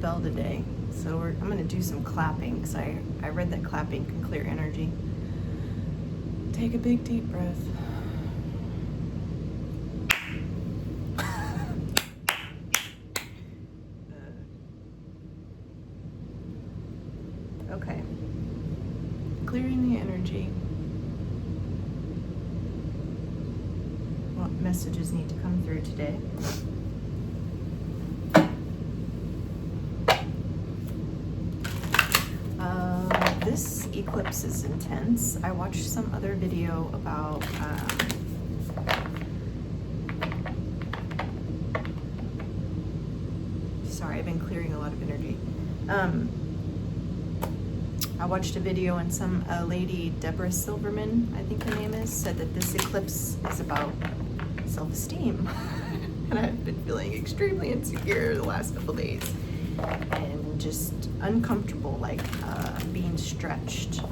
bell today. So I'm going to do some clapping because I read that clapping can clear energy. Take a big deep breath. Okay. Clearing the energy. What messages need to come through today? This eclipse is intense. I watched some other video about sorry, I've been clearing a lot of energy. I watched a video and some lady, Deborah Silverman, I think her name is, said that this eclipse is about self-esteem. And I've been feeling extremely insecure the last couple days and just uncomfortable, like being stretched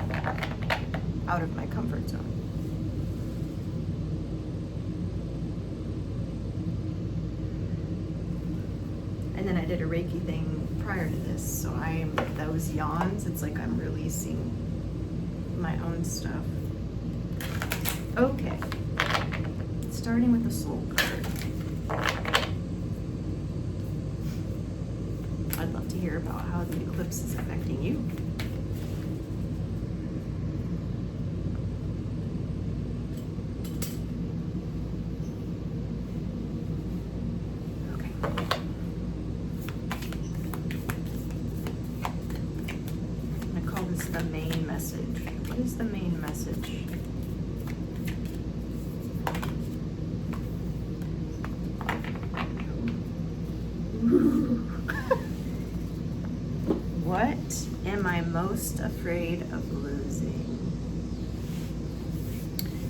out of my comfort zone. And then I did a Reiki thing prior to this, so those yawns, it's like I'm releasing my own stuff. Okay, starting with the soul card. I'd love to hear about how the eclipse is affecting you. The main message. What is the main message? What am I most afraid of losing?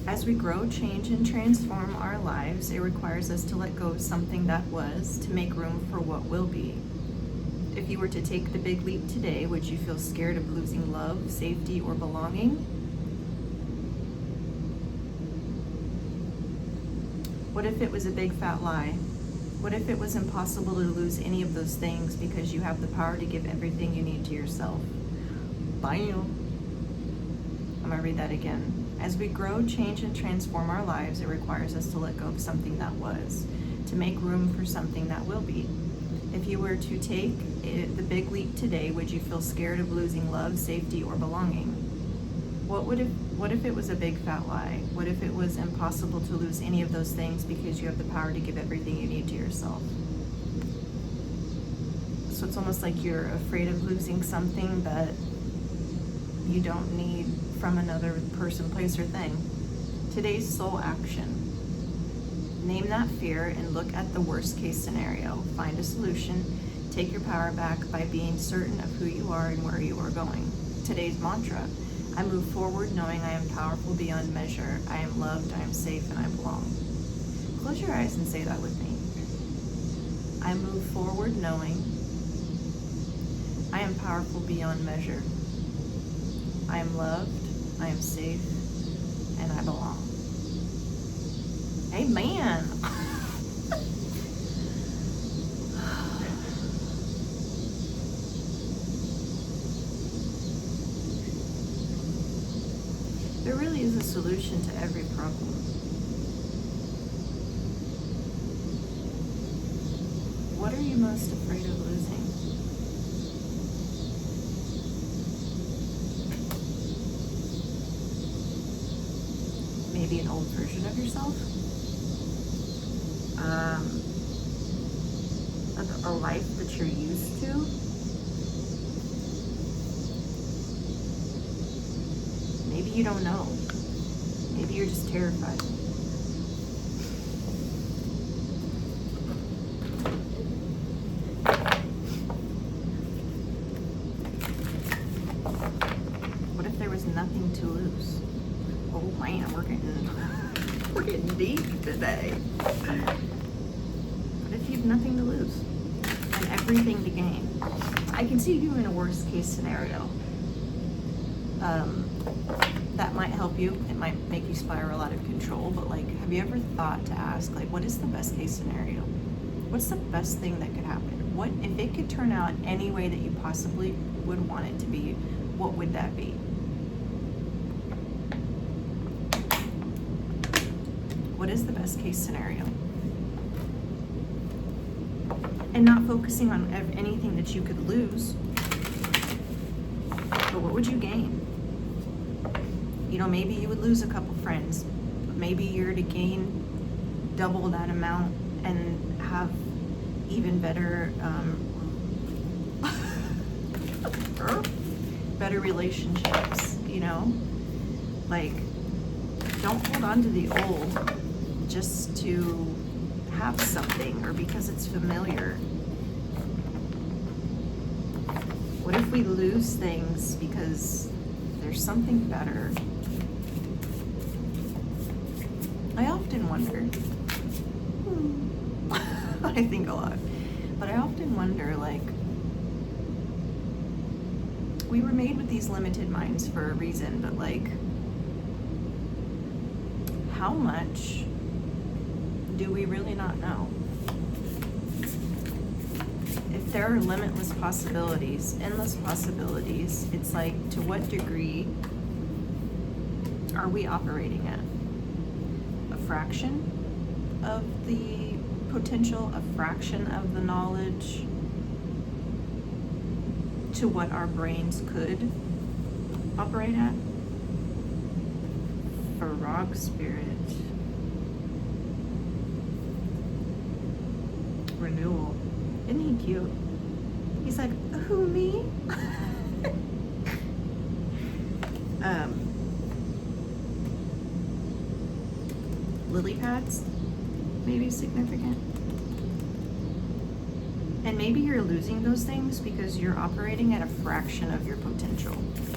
As we grow, change, and transform our lives, it requires us to let go of something that was to make room for what will be. If you were to take the big leap today, would you feel scared of losing love, safety, or belonging? What if it was a big fat lie? What if it was impossible to lose any of those things because you have the power to give everything you need to yourself? Bam. I'm gonna read that again. As we grow, change, and transform our lives, it requires us to let go of something that was, to make room for something that will be. If you were to take the big leap today, would you feel scared of losing love, safety, or belonging? What if it was a big fat lie? What if it was impossible to lose any of those things because you have the power to give everything you need to yourself? So it's almost like you're afraid of losing something that you don't need from another person, place, or thing. Today's soul action. Name that fear and look at the worst case scenario. Find a solution. Take your power back by being certain of who you are and where you are going. Today's mantra. I move forward knowing I am powerful beyond measure. I am loved, I am safe, and I belong. Close your eyes and say that with me. I move forward knowing I am powerful beyond measure. I am loved, I am safe, and I belong. Amen. There really is a solution to every problem. What are you most afraid of losing? Maybe an old version of yourself? A life that you're used to? Maybe you don't know. Maybe you're just terrified. What if there was nothing to lose? Oh man, we're getting deep today. What if you have nothing to lose and everything to gain? I can see you in a worst case scenario. That might help you. It might make you spiral out of control, but like, have you ever thought to ask, like, what is the best case scenario? What's the best thing that could happen? what if it could turn out any way that you possibly would want it to be, what would that be? What is the best case scenario? And not focusing on anything that you could lose, but what would you gain? You know, maybe you would lose a couple friends, but maybe you're to gain double that amount and have even better better relationships, you know? Like, don't hold on to the old just to have something or because it's familiar. What if we lose things because there's something better? I often wonder. I think a lot. But I often wonder, like, we were made with these limited minds for a reason, but like, how much do we really not know? If there are limitless possibilities, endless possibilities, it's like, to what degree are we operating at? A fraction of the potential, a fraction of the knowledge to what our brains could operate at? Frog spirit. Renewal. Isn't he cute? He's like, who, me? Lily pads, maybe significant. And maybe you're losing those things because you're operating at a fraction of your potential.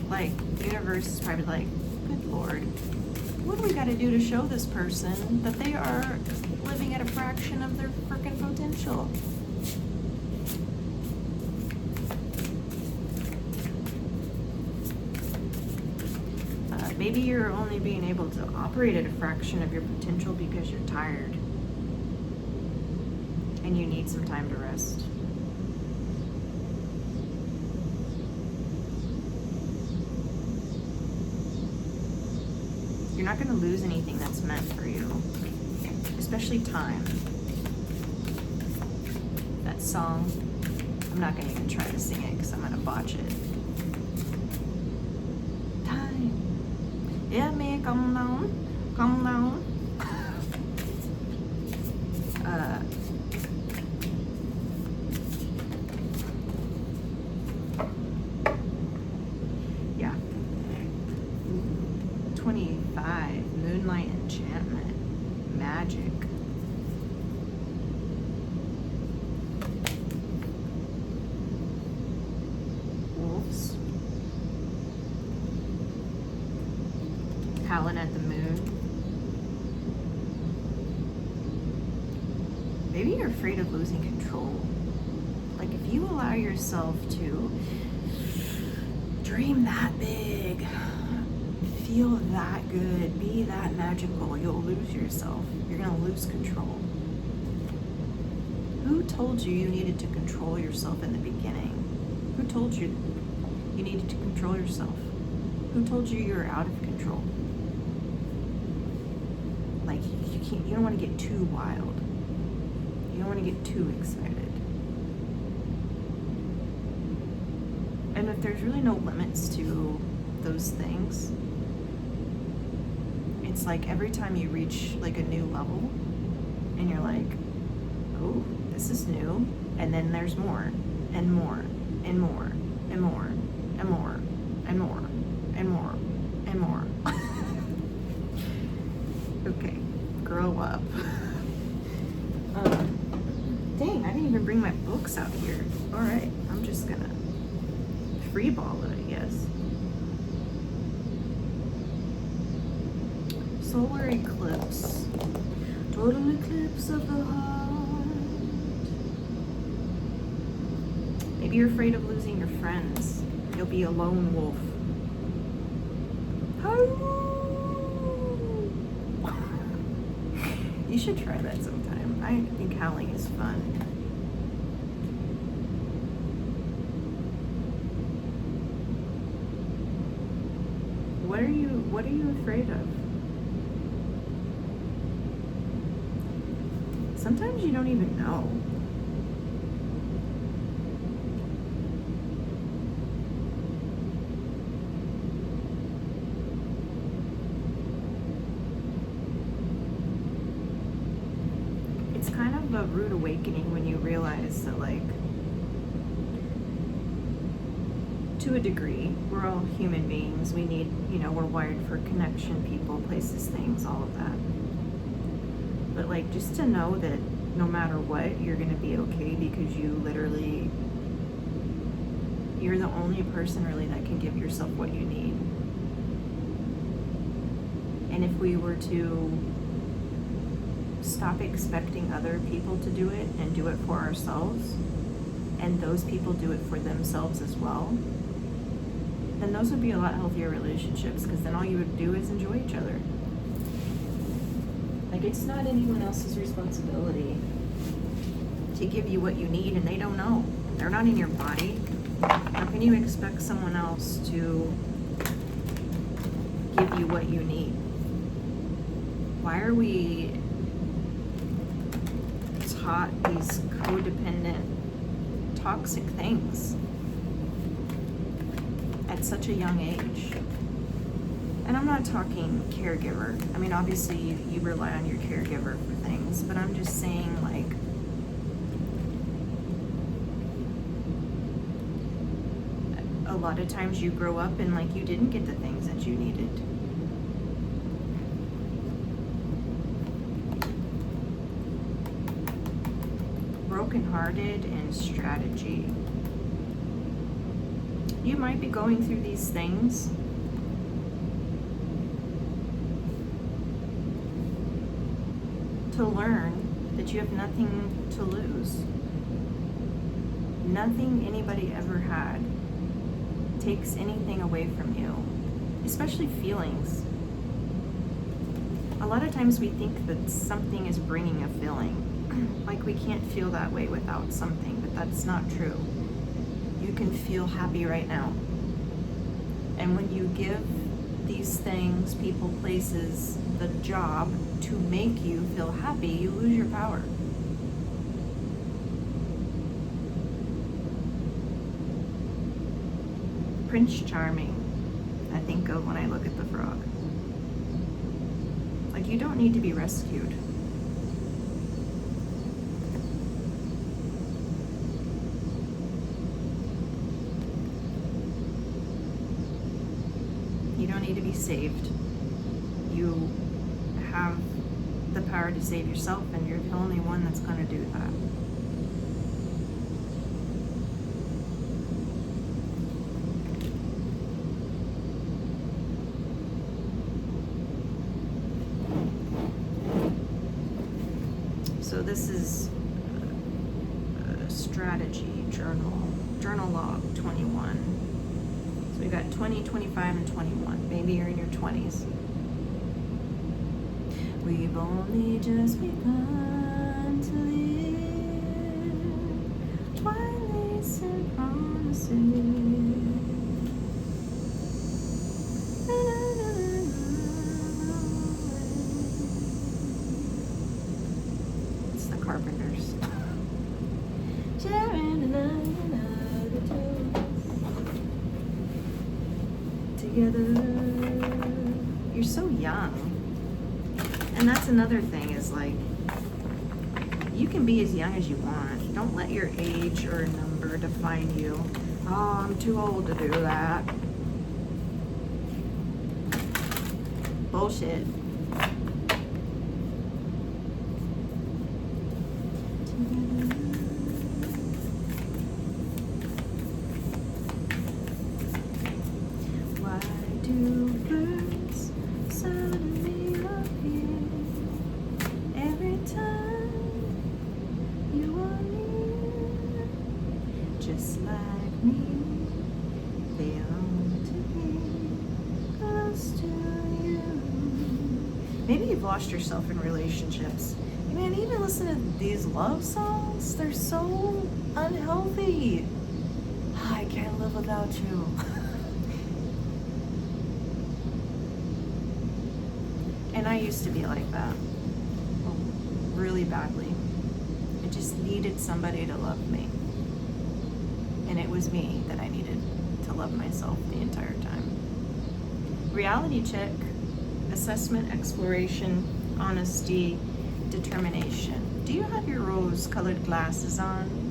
Like, the universe is probably like, good Lord, what do we got to do to show this person that they are living at a fraction of their freaking potential? Maybe you're only being able to operate at a fraction of your potential because you're tired and you need some time to rest. You're not going to lose anything that's meant for you, especially time. That song, I'm not going to even try to sing it because I'm going to botch it. Time, it may come down. Yeah. 25, Moonlight Enchantment, Magic. Wolves. Howling at the Moon. Maybe you're afraid of losing control. Like, if you allow yourself to dream that big, feel that good, be that magical, you'll lose yourself. You're gonna lose control. Who told you you needed to control yourself in the beginning? Who told you you needed to control yourself? Who told you you were out of control? Like, you don't want to get too wild. You don't want to get too excited. And if there's really no limits to those things, it's like every time you reach like a new level and you're like, oh, this is new, and then there's more and more and more and more and more and more and more and more. Okay, grow up. Dang, I didn't even bring my books out here. All right, I'm just gonna free ball it, I guess. Solar eclipse. Total eclipse of the heart. Maybe you're afraid of losing your friends. You'll be a lone wolf. You should try that sometime. I think howling is fun. What are you afraid of? Sometimes you don't even know. It's kind of a rude awakening when you realize that, like, to a degree, we're all human beings. We need, we're wired for connection, people, places, things, all of that. But, like, just to know that no matter what, you're going to be okay because you're the only person really that can give yourself what you need. And if we were to stop expecting other people to do it and do it for ourselves, and those people do it for themselves as well, then those would be a lot healthier relationships, because then all you would do is enjoy each other. Like, it's not anyone else's responsibility to give you what you need, and they don't know. They're not in your body. How can you expect someone else to give you what you need? Why are we taught these codependent, toxic things at such a young age? And I'm not talking caregiver. I mean, obviously you rely on your caregiver for things, but I'm just saying, like, a lot of times you grow up and, like, you didn't get the things that you needed. Brokenhearted and strategy. You might be going through these things to learn that you have nothing to lose. Nothing anybody ever had takes anything away from you, especially feelings. A lot of times we think that something is bringing a feeling, like we can't feel that way without something, but that's not true. You can feel happy right now. And when you give these things, people, places, the job to make you feel happy, you lose your power. Prince Charming, I think of when I look at the frog. Like, you don't need to be rescued. You don't need to be saved. You have the power to save yourself, and you're the only one that's going to do that. So this is a strategy journal log 21. So we got 20, 25, and 21. Maybe you're in your 20s. We've only just begun to live while lacing promises. It's the Carpenters. Sharing another together. You're so young. And that's another thing, is like, you can be as young as you want. Don't let your age or number define you. Oh, I'm too old to do that. Bullshit. Why do birds suddenly appear every time you are near? Just like me, they long to be close to you. Maybe you've lost yourself in relationships. Man, even listen to these love songs, they're so unhealthy. I can't live without you. And I used to be like that, really badly. I just needed somebody to love me. And it was me that I needed to love myself the entire time. Reality check, assessment, exploration, honesty, determination. Do you have your rose-colored glasses on?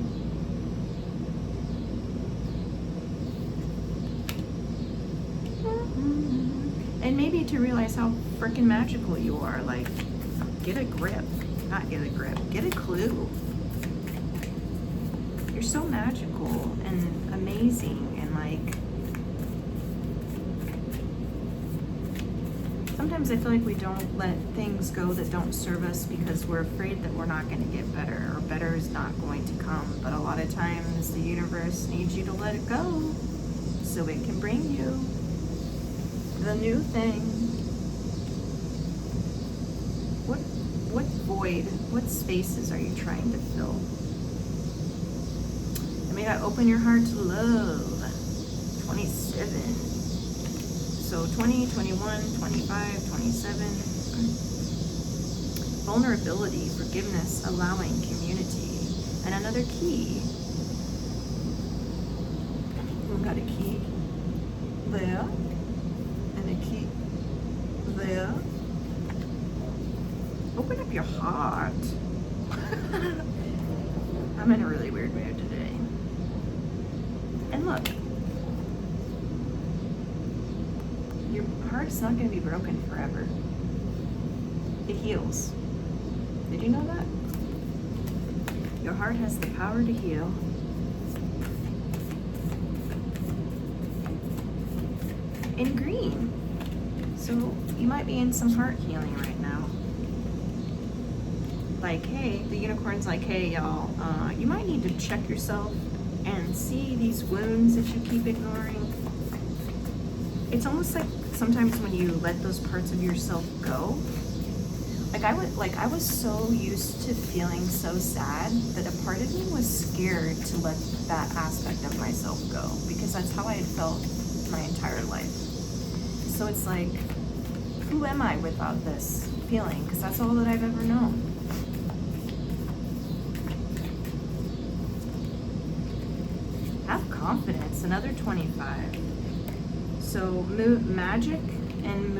And maybe to realize how freaking magical you are. Like, get a grip. Not get a grip. Get a clue. You're so magical and amazing, and like, sometimes I feel like we don't let things go that don't serve us because we're afraid that we're not going to get better, or better is not going to come. But a lot of times the universe needs you to let it go so it can bring you the new thing. What void, what spaces are you trying to fill? And may that open your heart to love. 27. So 20, 21, 25, 27. Vulnerability, forgiveness, allowing, community. And another key. We've got a key there. And a key there. Open up your heart. I'm in a really weird mood today. And look, your heart's not going to be broken forever. It heals. Did you know that? Your heart has the power to heal. In green. So you might be in some heart healing right now. Like, hey, the unicorn's like, hey, y'all, you might need to check yourself and see these wounds that you keep ignoring. It's almost like sometimes when you let those parts of yourself go, I was so used to feeling so sad that a part of me was scared to let that aspect of myself go, because that's how I had felt my entire life. So it's like, who am I without this feeling? Because that's all that I've ever known. Have confidence, another 25. So magic and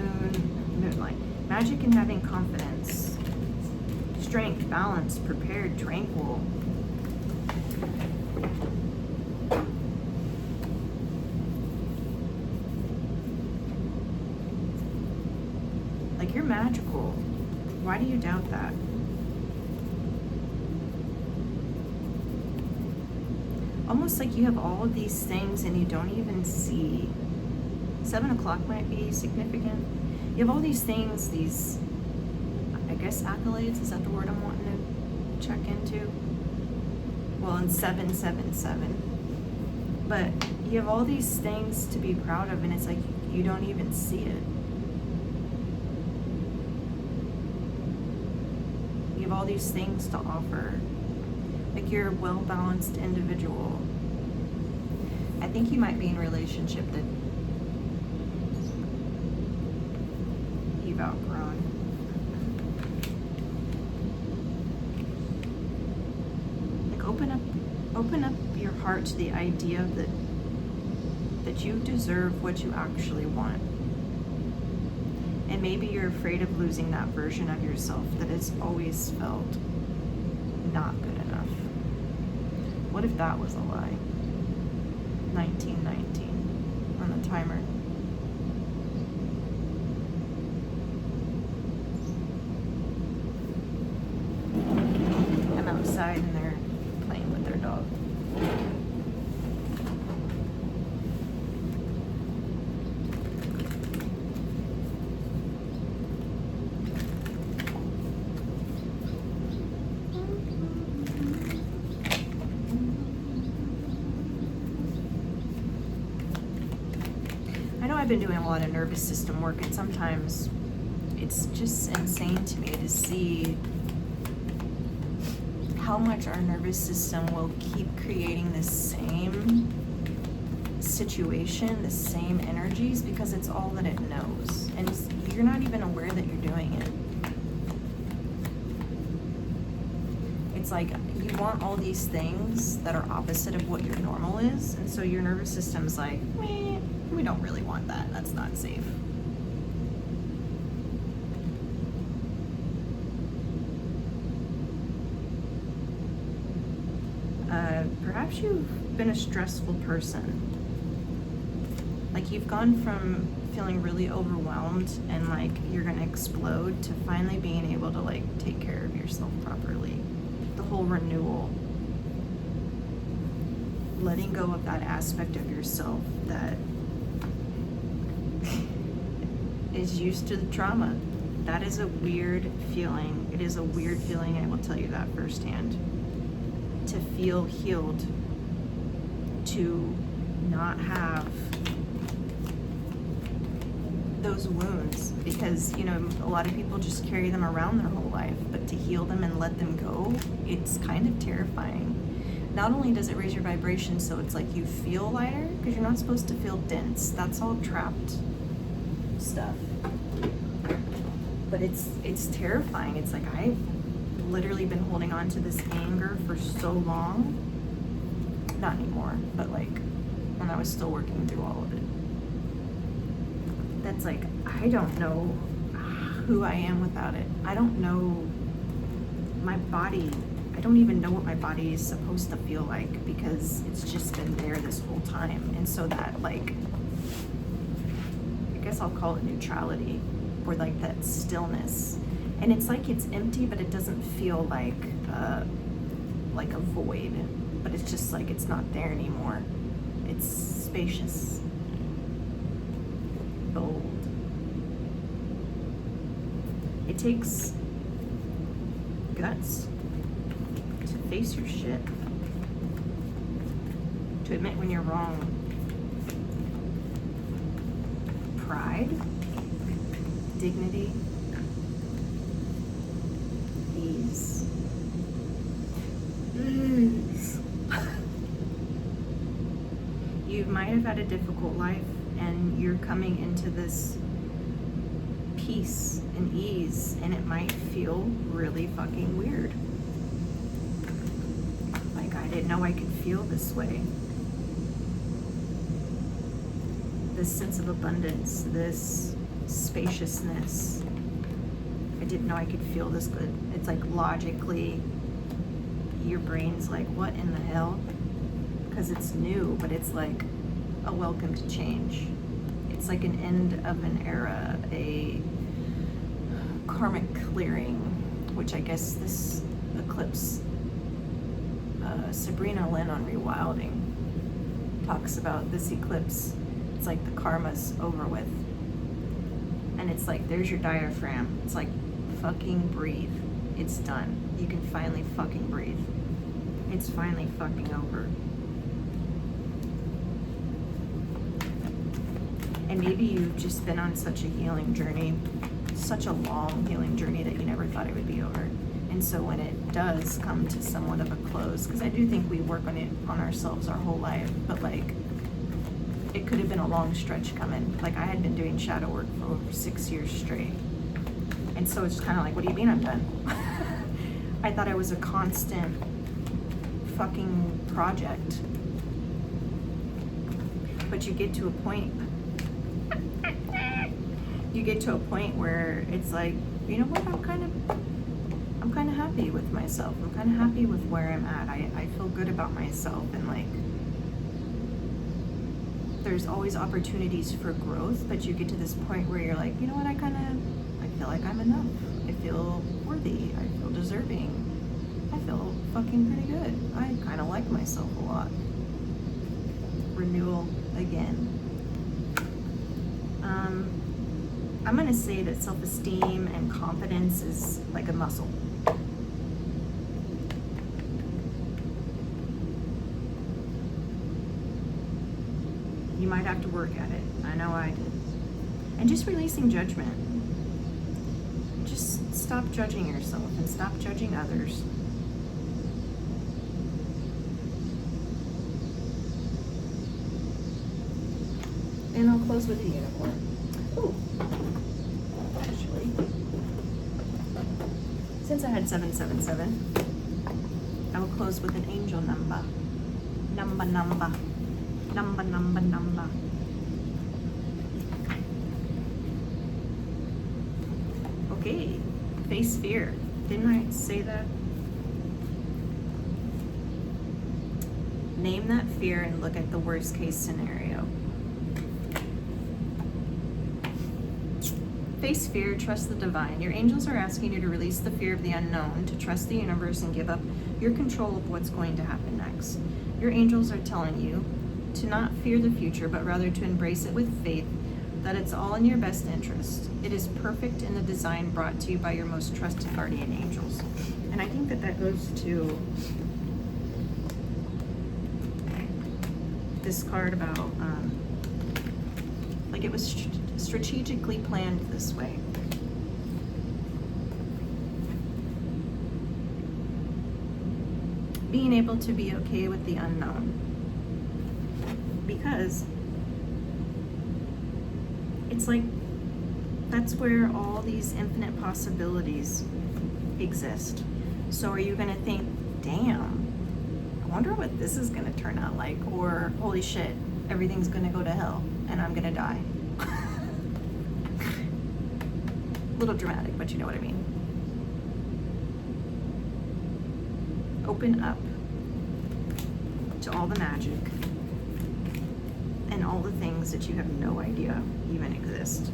moonlight. Magic and having confidence. Strength, balance, prepared, tranquil. Like, you're magical. Why do you doubt that? Almost like you have all of these things and you don't even see. 7 o'clock might be significant. You have all these things, these, I guess, accolades. Is that the word I'm wanting to check into? Well, in 777. But you have all these things to be proud of, and it's like you don't even see it. You have all these things to offer. Like, you're a well-balanced individual. I think you might be in a relationship that you've outgrown. Like, open up your heart to the idea that you deserve what you actually want. And maybe you're afraid of losing that version of yourself that has always felt not good enough. What if that was a lie? 1919 on the timer. I'm outside and they're playing with their dog. I've been doing a lot of nervous system work, and sometimes it's just insane to me to see how much our nervous system will keep creating the same situation, the same energies, because it's all that it knows. And you're not even aware that you're doing it. It's like you want all these things that are opposite of what your normal is, and so your nervous system's like, meh, we don't really want that. That's not safe. Perhaps you've been a stressful person. Like you've gone from feeling really overwhelmed and like you're gonna explode to finally being able to like take care of yourself properly. The whole renewal. Letting go of that aspect of yourself that is used to the trauma. That is a weird feeling. It is a weird feeling, I will tell you that firsthand. To feel healed, to not have those wounds, because, you know, a lot of people just carry them around their whole life, but to heal them and let them go, it's kind of terrifying. Not only does it raise your vibration, so it's like you feel lighter, because you're not supposed to feel dense. That's all trapped stuff. But it's terrifying. It's like I've literally been holding on to this anger for so long. Not anymore, but like when I was still working through all of it. That's like, I don't know who I am without it. I don't know my body. I don't even know what my body is supposed to feel like, because it's just been there this whole time. And so that, like, I guess I'll call it neutrality, or like that stillness. And it's like it's empty, but it doesn't feel like a void. But it's just like it's not there anymore. It's spacious, bold. It takes guts to face your shit, to admit when you're wrong. Pride, dignity, ease. You might have had a difficult life, and you're coming into this peace and ease, and it might feel really fucking weird. Like, I didn't know I could feel this way. This sense of abundance, this spaciousness. I didn't know I could feel this good. It's like logically, your brain's like, what in the hell? Because it's new, but it's like a welcome to change. It's like an end of an era, a karmic clearing, which I guess this eclipse, Sabrina Lynn on Rewilding talks about this eclipse. It's like the karma's over with. And it's like, there's your diaphragm. It's like, fucking breathe. It's done. You can finally fucking breathe. It's finally fucking over. And maybe you've just been on such a healing journey, such a long healing journey, that you never thought it would be over. And so when it does come to somewhat of a close, because I do think we work on it on ourselves our whole life, but like, it could have been a long stretch coming. Like, I had been doing shadow work for over 6 years straight. And so it's kind of like, what do you mean I'm done? I thought I was a constant fucking project. But you get to a point where it's like, you know what, I'm kind of happy with myself. I'm kind of happy with where I'm at. I feel good about myself, and like, there's always opportunities for growth, but you get to this point where you're like, you know what, I feel like I'm enough. I feel worthy. I feel deserving. I feel fucking pretty good. I kind of like myself a lot. Renewal again. I'm gonna say that self-esteem and confidence is like a muscle. You might have to work at it. I know I did. And just releasing judgment. Just stop judging yourself and stop judging others. And I'll close with a unicorn. Ooh. Actually, since I had 777, I will close with an angel number. Number. Okay, face fear. Didn't I say that? Name that fear and look at the worst case scenario. Face fear, trust the divine. Your angels are asking you to release the fear of the unknown, to trust the universe and give up your control of what's going to happen next. Your angels are telling you to not fear the future, but rather to embrace it with faith that it's all in your best interest. It is perfect in the design brought to you by your most trusted guardian angels. And I think that that goes to this card about, like it was strategically planned this way. Being able to be okay with the unknown. Because it's like that's where all these infinite possibilities exist. So are you going to think, damn, I wonder what this is going to turn out like, or holy shit, everything's going to go to hell and I'm going to die? A little dramatic, but you know what I mean. Open up to all the magic and all the things that you have no idea even exist.